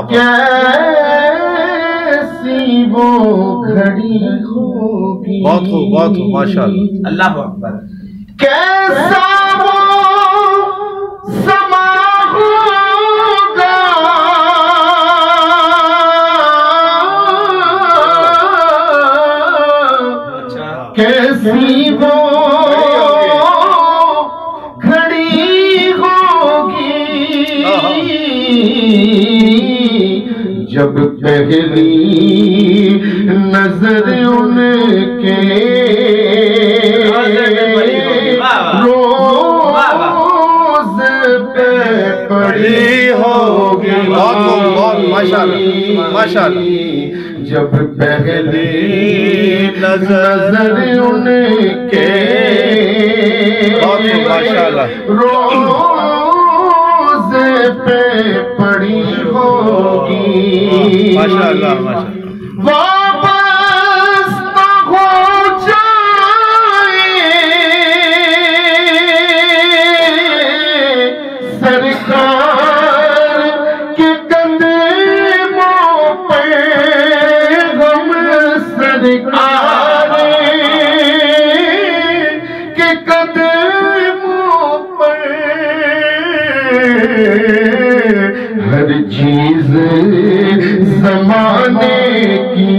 کیسی وہ گھڑی ہوگی، بہت خوب ماشاءاللہ، اللہ اکبر، کیسا وہ سما ہوگا، کیسی وہ جب پہلی نظر ان کے روز پہ پڑی ہوگی، ماشاءاللہ، جب پہلی نظر ان کے روز پہ پڑی ہوگی، ماشاءاللہ، واپس نہ ہو جائے سرکار کے قدموں پہ ہم، سرکار کے قدموں پر ہر چیز زمانے کی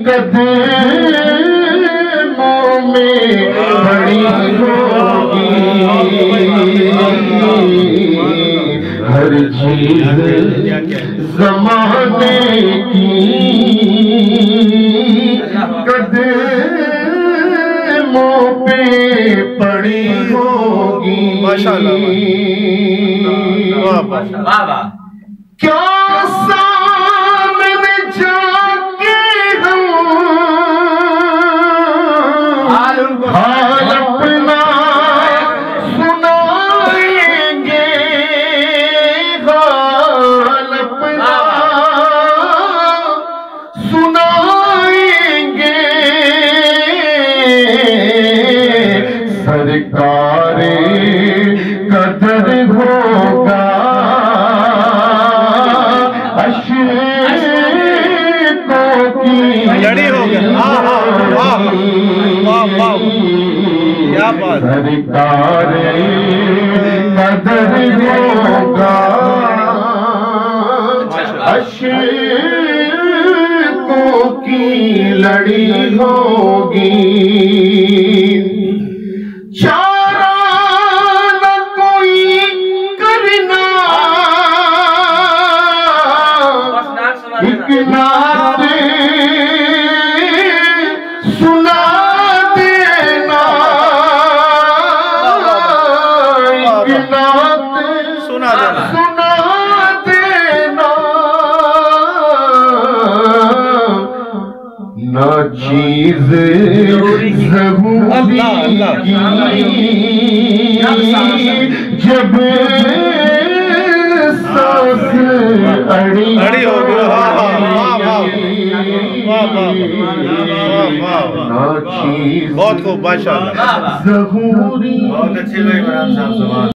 قدموں میں پڑی ہوگی، ہر چیز زمانے کی قدموں پہ پڑی ہوگی، ماشاءاللہ، کیا سامنے جا کے ہم حال اپنا سنائیں گے، حال اپنا سنائیں گے، سرکار قدر ہوگا لڑی ہوگی، کیا بات، سرکار قدر ہوگا، عشقوں کی لڑی ہوگی، چارہ نہ کوئی کرنا، ایک نعت سنا دینا، ایک نعت سنا دینا، نہ چیز ضروری کی جب سانس اڑی ہوگی، بہت خوب، ماشاءاللہ، ضروری، بہت اچھے